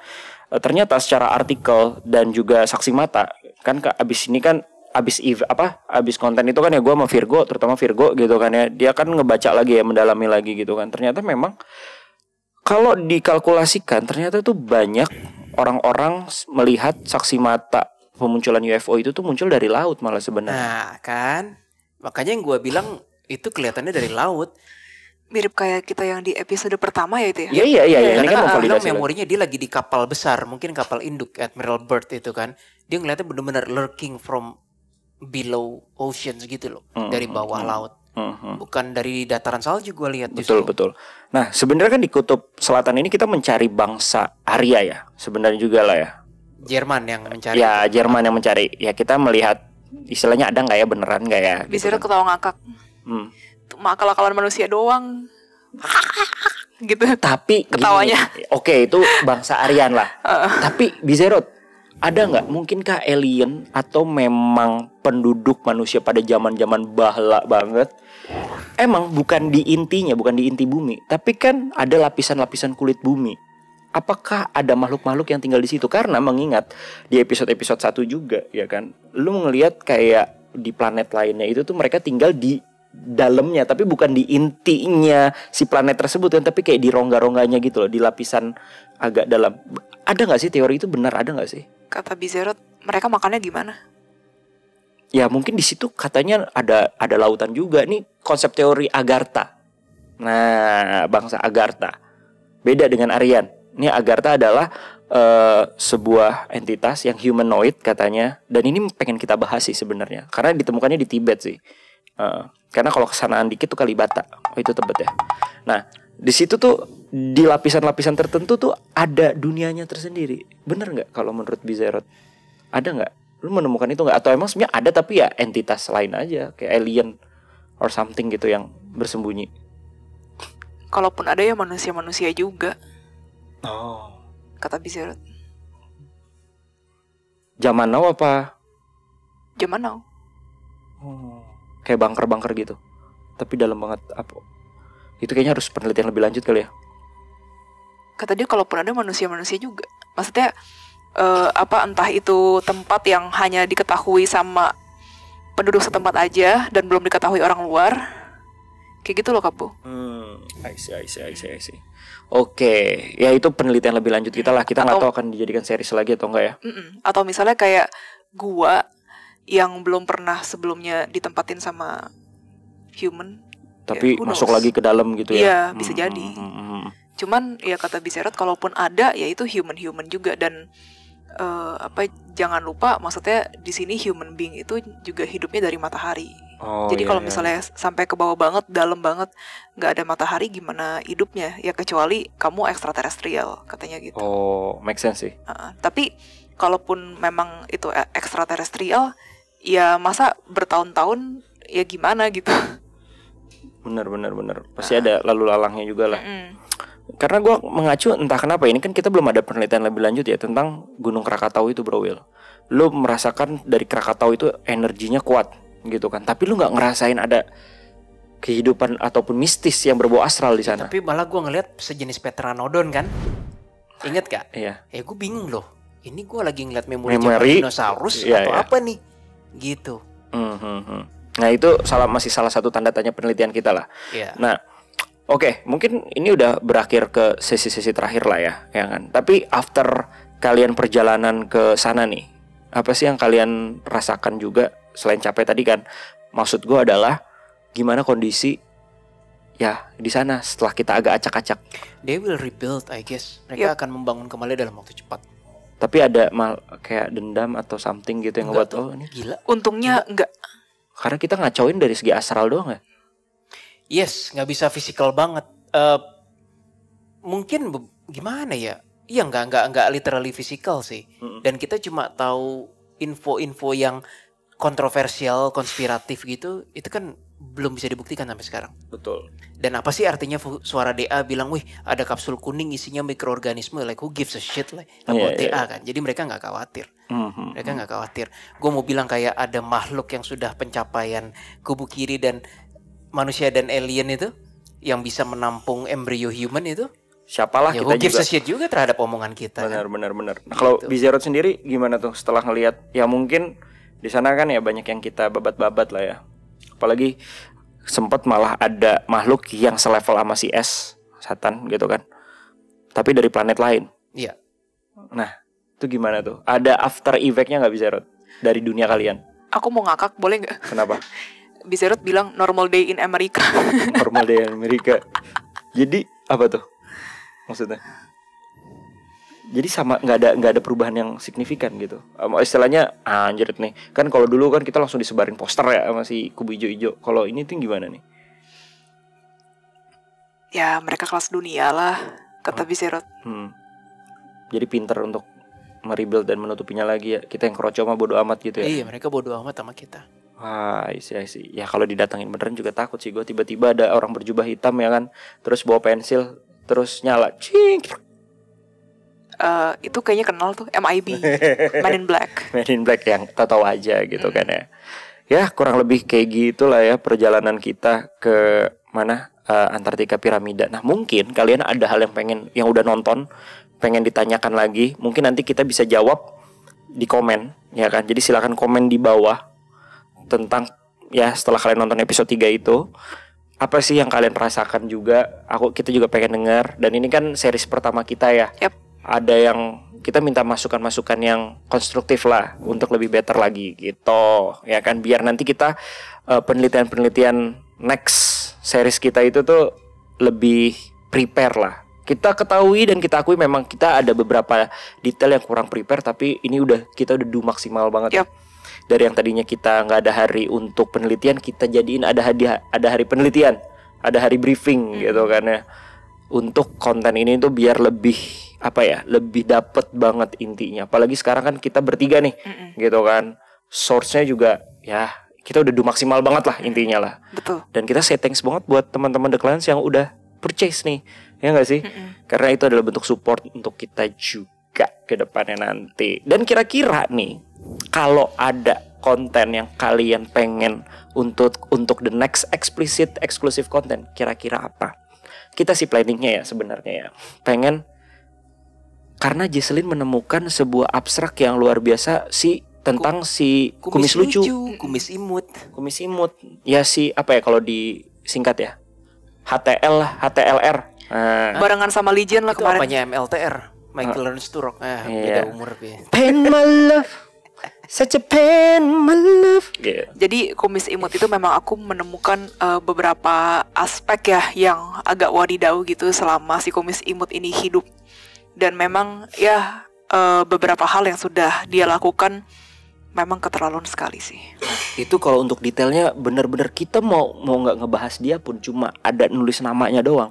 ternyata secara artikel dan juga saksi mata kan abis konten itu kan ya, gue sama Virgo, terutama Virgo gitu kan ya, dia kan ngebaca lagi ya, mendalami lagi gitu kan. Ternyata memang kalau dikalkulasikan ternyata tuh banyak orang-orang melihat saksi mata pemunculan UFO itu tuh muncul dari laut malah sebenarnya. Nah kan, makanya yang gue bilang itu kelihatannya dari laut. Mirip kayak kita yang di episode pertama ya itu ya. Iya. Ini Karena kan kan memvalidasi lagi. memorinya dia lagi di kapal besar, mungkin kapal induk Admiral Byrd itu kan. Dia ngeliatnya benar-benar lurking from below oceans gitu loh, dari bawah laut. Bukan dari dataran salju gue lihat. Betul. Nah sebenarnya kan di kutub selatan ini kita mencari bangsa Arya ya. Sebenarnya juga lah ya. Jerman yang mencari. Ya Jerman yang mencari. Ya kita melihat istilahnya ada nggak ya, beneran nggak ya? Bisa ketawa ngakak. Cuma akal-akalan manusia doang. Gitu. Tapi ketawanya. Oke, itu bangsa Aryan lah. Tapi Bizerot, ada nggak mungkinkah alien atau memang penduduk manusia pada zaman-zaman bahla banget? Emang bukan di intinya, bukan di inti bumi, tapi kan ada lapisan-lapisan kulit bumi. Apakah ada makhluk-makhluk yang tinggal di situ? Karena mengingat di episode-episode 1 juga ya kan, lu ngelihat kayak di planet lainnya itu tuh mereka tinggal di dalamnya, tapi bukan di intinya si planet tersebut kan, tapi kayak di rongga-rongganya gitu loh, di lapisan agak dalam. Ada nggak sih teori itu, benar ada nggak sih? Kata Bizerot, mereka makannya gimana? Ya mungkin di situ katanya ada lautan juga. Nih konsep teori Agartha. Nah bangsa Agartha beda dengan Aryan. Ini Agartha adalah sebuah entitas yang humanoid katanya, dan ini pengen kita bahas sih sebenarnya karena ditemukannya di Tibet sih. Karena kalau kesanaan dikit tuh Kalibata. Oh itu Tibet ya. Nah di situ tuh di lapisan-lapisan tertentu tuh ada dunianya tersendiri. Bener nggak kalau menurut Bizerot? Ada nggak? Lu menemukan itu nggak? Atau emang sebenarnya ada tapi ya entitas lain aja, kayak alien or something gitu yang bersembunyi? Kalaupun ada ya manusia-manusia juga. Oh. Kata Bizerot. Zaman now apa? Zaman now. Kayak bunker-bunker gitu. Tapi dalam banget apa? Itu kayaknya harus penelitian lebih lanjut kali ya. Kata dia kalaupun ada manusia-manusia juga. Maksudnya entah itu tempat yang hanya diketahui sama penduduk setempat aja dan belum diketahui orang luar. Kayak gitu loh Kapu. I see. Oke, ya itu penelitian lebih lanjut kita lah. Kita nggak tahu akan dijadikan series lagi atau enggak ya. Atau misalnya kayak gua yang belum pernah sebelumnya ditempatin sama human, tapi ya, masuk lagi ke dalam gitu ya. Iya, bisa jadi. Cuman ya kata Bizerot, kalaupun ada ya itu human juga. Dan jangan lupa maksudnya di sini human being itu juga hidupnya dari matahari. Jadi kalau misalnya sampai ke bawah banget, dalam banget, nggak ada matahari, gimana hidupnya? Ya kecuali kamu ekstraterestrial katanya gitu. Oh, make sense sih. Tapi kalaupun memang itu ekstraterestrial, ya masa bertahun-tahun ya gimana gitu. Benar. Pasti ada lalu lalangnya juga lah. Karena gue mengacu entah kenapa ini kan kita belum ada penelitian lebih lanjut ya tentang Gunung Krakatau itu, Bro Will. Lu merasakan dari Krakatau itu energinya kuat gitu kan, tapi lu nggak ngerasain ada kehidupan ataupun mistis yang berbau astral di sana. Tapi malah gue ngeliat sejenis Pteranodon kan. Ingat gak? Iya. Gue bingung loh. Ini gue lagi ngeliat memori dinosaurus atau apa nih? Gitu. Nah itu masih salah satu tanda tanya penelitian kita lah. Nah oke, mungkin ini udah berakhir ke sesi-sesi terakhir lah ya kan. Tapi after kalian perjalanan ke sana nih, apa sih yang kalian rasakan juga selain capek tadi kan? Maksud gue adalah gimana kondisi ya di sana setelah kita agak acak-acak. They will rebuild, I guess. Mereka akan membangun kembali dalam waktu cepat. Tapi ada kayak dendam atau something gitu yang ngebuat ini gila. Untungnya enggak. Karena kita ngacauin dari segi astral doang ya. Yes, nggak bisa physical banget. Mungkin gimana ya? Iya, nggak literally physical sih. Dan kita cuma tahu info-info yang kontroversial, konspiratif gitu. Itu kan belum bisa dibuktikan sampai sekarang. Betul. Dan apa sih artinya suara DA bilang, wih ada kapsul kuning isinya mikroorganisme, like who gives a shit like about DA kan. Jadi mereka nggak khawatir. Mereka nggak khawatir. Gue mau bilang kayak ada makhluk yang sudah pencapaian kubu kiri dan manusia dan alien itu yang bisa menampung embrio human itu. Siapalah ya, kita juga. Shit juga terhadap omongan kita. Benar. Nah, kalau Bizerot sendiri gimana tuh setelah ngelihat? Ya mungkin di sana kan ya banyak yang kita babat-babat lah ya. Apalagi sempat malah ada makhluk yang selevel sama si S, Satan gitu kan. Tapi dari planet lain. Iya. Nah, itu gimana tuh? Ada after effect-nya nggak Bizerot dari dunia kalian? Aku mau ngakak, boleh nggak? Kenapa? Bizerot bilang normal day in America. Normal day in America. Jadi apa tuh maksudnya? Jadi sama nggak ada perubahan yang signifikan gitu. Istilahnya anjir nih. Kan kalau dulu kan kita langsung disebarin poster ya sama si kubu ijo-ijo. Kalau ini tuh gimana nih? Ya mereka kelas dunia lah, kata Bizerot. Jadi pinter untuk merebuild dan menutupinya lagi ya. Kita yang keroco mah bodo amat gitu ya. Iya, mereka bodo amat sama kita. Wah, isi. Ya kalau didatangin beneran juga takut sih gue. Tiba-tiba ada orang berjubah hitam ya kan, terus bawa pensil, terus nyala, cing. Itu kayaknya kenal tuh, MIB, Men in Black. Men in Black yang tahu aja gitu kan ya. Ya kurang lebih kayak gitulah ya perjalanan kita ke mana, Antartika Piramida. Nah mungkin kalian ada hal yang udah nonton, pengen ditanyakan lagi. Mungkin nanti kita bisa jawab di komen ya kan. Jadi silakan komen di bawah tentang ya setelah kalian nonton episode 3 itu, apa sih yang kalian rasakan juga. Kita juga pengen dengar. Dan ini kan series pertama kita ya. Yep. Ada yang kita minta masukan-masukan yang konstruktif lah untuk lebih better lagi gitu ya kan. Biar nanti kita penelitian next series kita itu tuh lebih prepare lah. Kita ketahui dan kita akui memang kita ada beberapa detail yang kurang prepare, tapi ini kita udah do maksimal banget. Yep. Dari yang tadinya kita nggak ada hari untuk penelitian, kita jadiin ada hari penelitian, ada hari briefing gitu kan ya. Untuk konten ini tuh biar lebih lebih dapet banget intinya. Apalagi sekarang kan kita bertiga nih, gitu kan. Source-nya juga ya kita udah do maksimal banget lah intinya lah. Betul. Dan kita say thanks banget buat teman-teman The Clans yang udah purchase nih, ya nggak sih? Karena itu adalah bentuk support untuk kita juga ke depannya nanti. Dan kira-kira nih, kalau ada konten yang kalian pengen untuk the next exclusive content, kira-kira apa? Kita sih planningnya ya sebenarnya ya, pengen, karena Jesslyn menemukan sebuah abstrak yang luar biasa tentang si kumis lucu, kumis imut. Ya kalau disingkat ya, HTLR. Barengan sama Legion lah itu kemarin. apanya MLTR? Michael Learns to Rock. Beda umur ya. Pain my love, such a pain my love. Jadi kumis imut itu memang aku menemukan beberapa aspek ya yang agak wadidaw gitu selama si kumis imut ini hidup. Dan memang ya beberapa hal yang sudah dia lakukan memang keterlaluan sekali sih. Itu kalau untuk detailnya benar-benar kita mau nggak ngebahas dia pun cuma ada nulis namanya doang.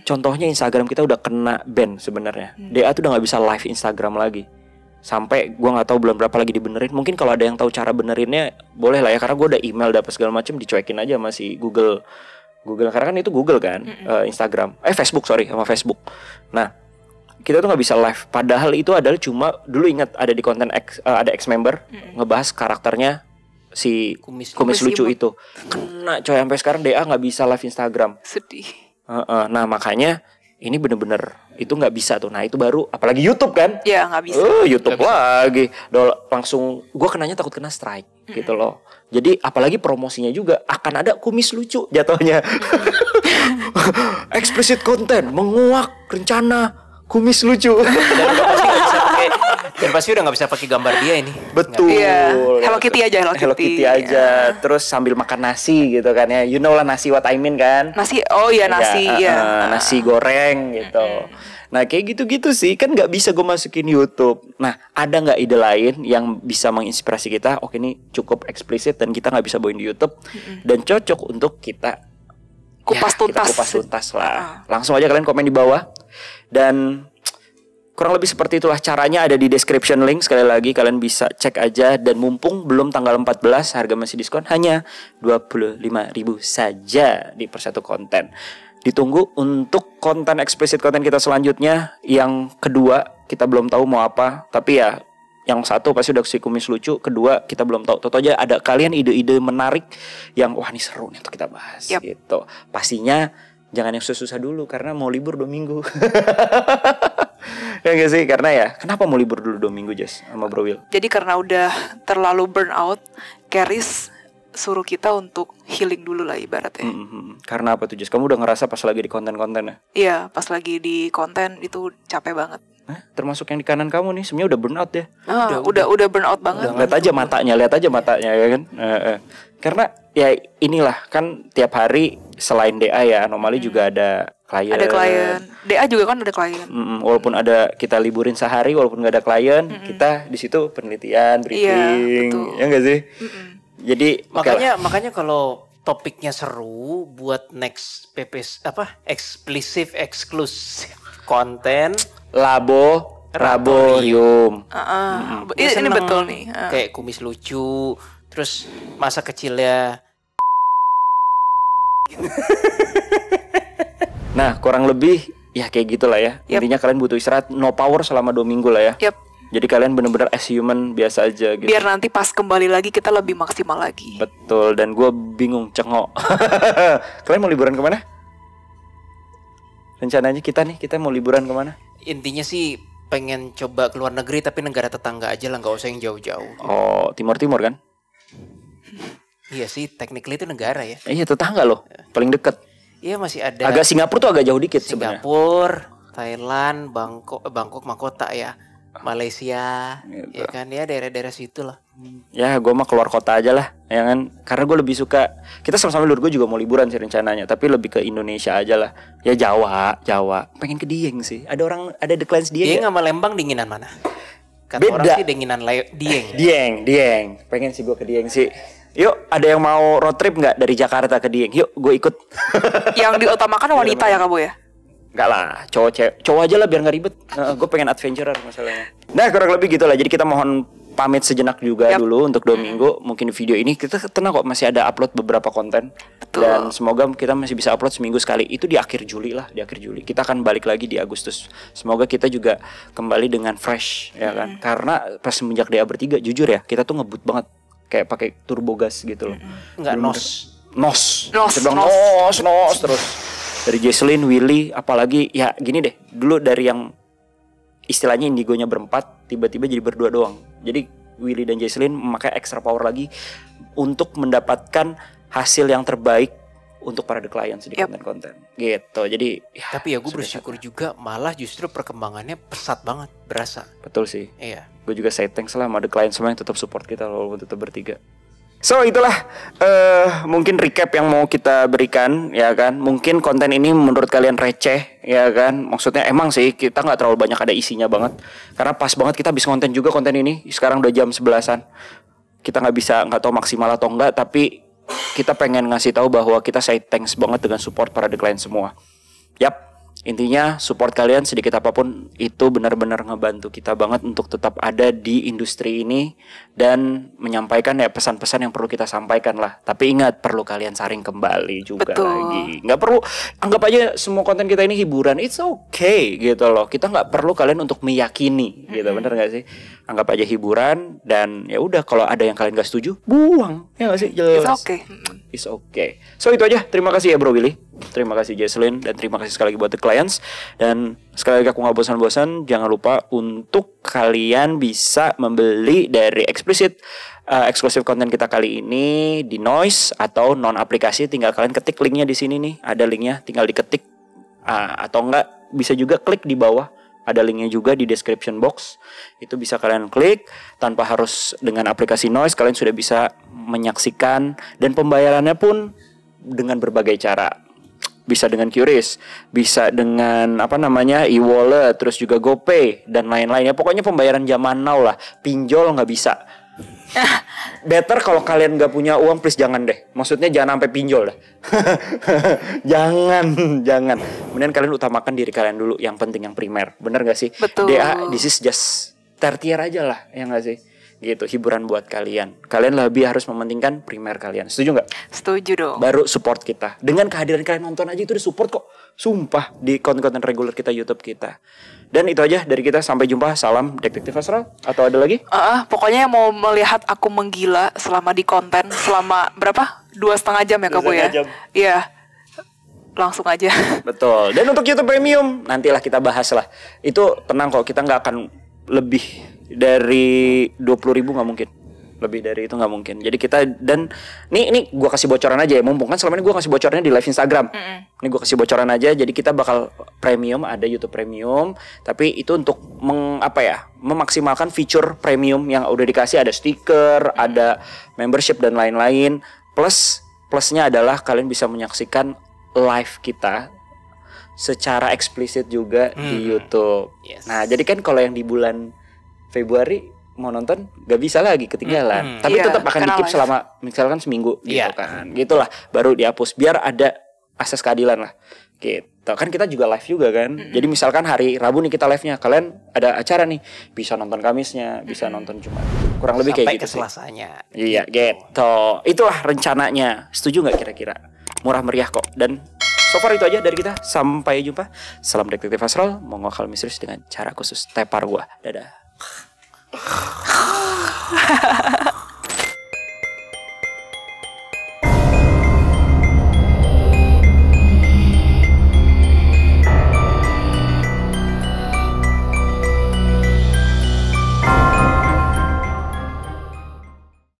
Contohnya Instagram kita udah kena ban sebenarnya. DA tuh udah nggak bisa live Instagram lagi. Sampai gue nggak tahu bulan berapa lagi dibenerin. Mungkin kalau ada yang tahu cara benerinnya boleh lah ya, karena gue udah email dapat segala macam, dicuekin aja masih Google karena kan itu Google kan, Instagram, Facebook sama Facebook. Nah kita tuh nggak bisa live. Padahal itu adalah cuma dulu ingat ada di konten ada ex member ngebahas karakternya si kumis lucu imut. Itu kena coy, sampai sekarang DA nggak bisa live Instagram. Sedih. Nah makanya ini bener-bener itu nggak bisa tuh. Nah itu baru apalagi YouTube kan? Ya nggak bisa. YouTube lagi. Langsung gue kenanya takut kena strike gitu loh. Jadi apalagi promosinya juga akan ada kumis lucu jatuhnya. Explicit content menguak rencana kumis lucu. Dan pasti udah nggak bisa pakai gambar dia ini. Betul. Iya. Hello Kitty aja. Terus sambil makan nasi gitu kan ya. You know lah nasi what I mean kan. Nasi. Nasi goreng gitu. Nah kayak gitu-gitu sih. Kan gak bisa gue masukin YouTube. Nah ada gak ide lain yang bisa menginspirasi kita? Oke ini cukup eksplisit dan kita gak bisa bawain di YouTube. Dan cocok untuk kita kupas tuntas lah. Langsung aja kalian komen di bawah. Dan kurang lebih seperti itulah caranya, ada di description link. Sekali lagi kalian bisa cek aja. Dan mumpung belum tanggal 14, harga masih diskon hanya 25.000 saja di per satu konten. Ditunggu untuk konten eksplisit konten kita selanjutnya. Yang kedua kita belum tahu mau apa, tapi ya yang satu pasti udah si kumis lucu, kedua kita belum tahu. Tentu aja ada kalian ide-ide menarik yang wah ini seru nih untuk kita bahas. Gitu. Pastinya jangan yang susah-susah dulu karena mau libur 2 minggu. Ya gak sih? Karena ya kenapa mau libur dulu 2 minggu Jess sama Bro Will? Jadi karena udah terlalu burn out, Keris suruh kita untuk healing dulu lah ibaratnya. Karena apa tuh Jess? Kamu udah ngerasa pas lagi di konten-kontennya? Iya, pas lagi di konten itu capek banget. Termasuk yang di kanan kamu nih, sebenarnya udah burn out ya? Udah burn out banget. Lihat aja matanya ya kan? Karena ya inilah kan tiap hari selain DA ya anomali juga ada klien. Ada klien. DA juga kan ada klien. Walaupun ada kita liburin sehari, walaupun nggak ada klien, kita di situ penelitian, briefing, betul. ya nggak sih? Jadi makanya kalau topiknya seru buat next eksklusif konten laboratorium. Ini betul nih. Kayak kumis lucu, terus masa kecilnya. Nah, kurang lebih ya kayak gitulah ya. Intinya kalian butuh istirahat, no power selama 2 minggu lah ya. Jadi kalian bener-bener as human biasa aja gitu. Biar nanti pas kembali lagi kita lebih maksimal lagi. Betul, dan gue bingung cengok. Kalian mau liburan kemana? Rencananya kita mau liburan kemana? Intinya sih pengen coba keluar negeri tapi negara tetangga aja lah, nggak usah yang jauh-jauh. Oh, Timur kan? Iya sih, technically itu negara ya. Iya, tetangga loh, paling deket. Iya, masih ada. Agak Singapura tuh agak jauh dikit sebenarnya. Singapura, Thailand, Bangkok mahkota ya, Malaysia, gitu. ya kan, ya daerah-daerah situ lah. Ya, gue mah keluar kota aja lah, ya kan? Karena gue lebih suka. Kita sama-sama dulu, gue juga mau liburan sih rencananya, tapi lebih ke Indonesia aja lah. Ya Jawa. Pengen ke Dieng sih. Ada The Clans Dieng. Dieng sama Lembang dinginan mana? Kata Beda. orang sih dinginan Dieng. Dieng. Pengen sih gue ke Dieng sih. Yuk, ada yang mau road trip nggak dari Jakarta ke Dieng? Yuk, gue ikut. Yang diutamakan wanita ya kamu ya? Enggak lah, cowok aja lah biar nggak ribet. Gue pengen adventurer masalahnya. Nah, kurang lebih gitu lah. Jadi kita mohon pamit sejenak juga dulu untuk 2 minggu. Mungkin di video ini kita tenang kok, masih ada upload beberapa konten. Betul. Dan semoga kita masih bisa upload seminggu sekali. Itu di akhir Juli lah, di akhir Juli. Kita akan balik lagi di Agustus. Semoga kita juga kembali dengan fresh, ya kan? Karena pas semenjak DA bertiga, jujur ya, kita tuh ngebut banget. Kayak pakai turbo gas gitu loh. Enggak Nos terus. Dari Jesslyn, Willy, apalagi ya gini deh. Dulu dari yang istilahnya indigonya berempat, tiba-tiba jadi berdua doang. Jadi Willy dan Jesslyn memakai extra power lagi untuk mendapatkan hasil yang terbaik untuk para clients di konten-konten gitu. Jadi tapi ya gue bersyukur juga, malah justru perkembangannya pesat banget, berasa. Betul sih. Iya. Gue juga say thanks lah sama the client semua yang tetap support kita walaupun tetap bertiga. So itulah mungkin recap yang mau kita berikan, ya kan. Mungkin konten ini menurut kalian receh, ya kan. Maksudnya emang sih kita nggak terlalu banyak ada isinya banget. Karena pas banget kita habis konten juga konten ini. Sekarang udah jam 11-an. Kita nggak tahu maksimal atau enggak, tapi kita pengen ngasih tahu bahwa kita say thanks banget dengan support para the client semua. Yap. Intinya support kalian sedikit apapun itu benar-benar ngebantu kita banget untuk tetap ada di industri ini dan menyampaikan ya pesan-pesan yang perlu kita sampaikan lah. Tapi ingat, perlu kalian saring kembali juga. Betul. Lagi. Nggak perlu, anggap aja semua konten kita ini hiburan. It's okay gitu loh. Kita nggak perlu kalian untuk meyakini gitu, bener nggak sih? Anggap aja hiburan dan ya udah, kalau ada yang kalian nggak setuju, buang. Ya nggak sih? Jelas. It's okay. It's okay. So itu aja. Terima kasih ya Bro Willy. Terima kasih Jesslyn. Dan terima kasih sekali lagi buat the clients. Dan sekali lagi aku gak bosan-bosan, jangan lupa untuk kalian bisa membeli dari eksklusif konten kita kali ini di Noise atau non aplikasi. Tinggal kalian ketik linknya di sini nih. Ada linknya, tinggal diketik. Atau enggak, bisa juga klik di bawah. Ada linknya juga di description box. Itu bisa kalian klik tanpa harus dengan aplikasi Noise. Kalian sudah bisa menyaksikan, dan pembayarannya pun dengan berbagai cara. Bisa dengan QRIS, bisa dengan e-wallet, terus juga GoPay dan lain-lainnya. Pokoknya pembayaran zaman now lah. Pinjol nggak bisa. Better kalau kalian nggak punya uang, please jangan deh. Maksudnya jangan sampai pinjol dah. jangan. Kemudian kalian utamakan diri kalian dulu. Yang penting yang primer, bener nggak sih? Betul. DA, this is just tertier aja lah, ya nggak sih? Gitu, hiburan buat kalian. Kalian lebih harus mementingkan primer kalian. Setuju nggak? Setuju dong. Baru support kita. Dengan kehadiran kalian nonton aja itu udah support kok. Sumpah, di konten-konten reguler kita, YouTube kita. Dan itu aja dari kita. Sampai jumpa. Salam Detektif Astral. Atau ada lagi? Pokoknya yang mau melihat aku menggila selama di konten selama berapa? 2,5 jam ya kamu ya? 2,5 jam. Iya. Langsung aja. Betul. Dan untuk YouTube Premium, nantilah kita bahas lah. Itu tenang kok, kita nggak akan lebih dari 20.000, nggak mungkin. Lebih dari itu nggak mungkin. Jadi kita, dan nih gue kasih bocoran aja ya, mumpung kan selama ini gue kasih bocorannya di live Instagram. Ini gue kasih bocoran aja. Jadi kita bakal premium, ada YouTube Premium, tapi itu untuk memaksimalkan fitur premium yang udah dikasih. Ada stiker, ada membership dan lain-lain. Plusnya adalah kalian bisa menyaksikan live kita secara eksplisit juga di YouTube. Yes. Nah, jadi kan kalau yang di bulan Februari mau nonton gak bisa lagi ketinggalan. Tapi Iya, tetap akan karena di-keep live. selama misalkan seminggu gitu Iya. kan. Gitulah baru dihapus biar ada asas keadilan lah. Gitu. Kan kita juga live juga kan. Jadi misalkan hari Rabu nih kita live-nya, kalian ada acara nih, bisa nonton Kamisnya, bisa nonton Jumat. Kurang lebih Sampai kayak gitu ke sih. Selasanya. Iya, gitu. Itulah rencananya. Setuju nggak kira-kira? Murah meriah kok. Dan so far itu aja dari kita. Sampai jumpa. Salam Detektif Asral, mongok hal misterius dengan cara khusus tepar gua. Dadah.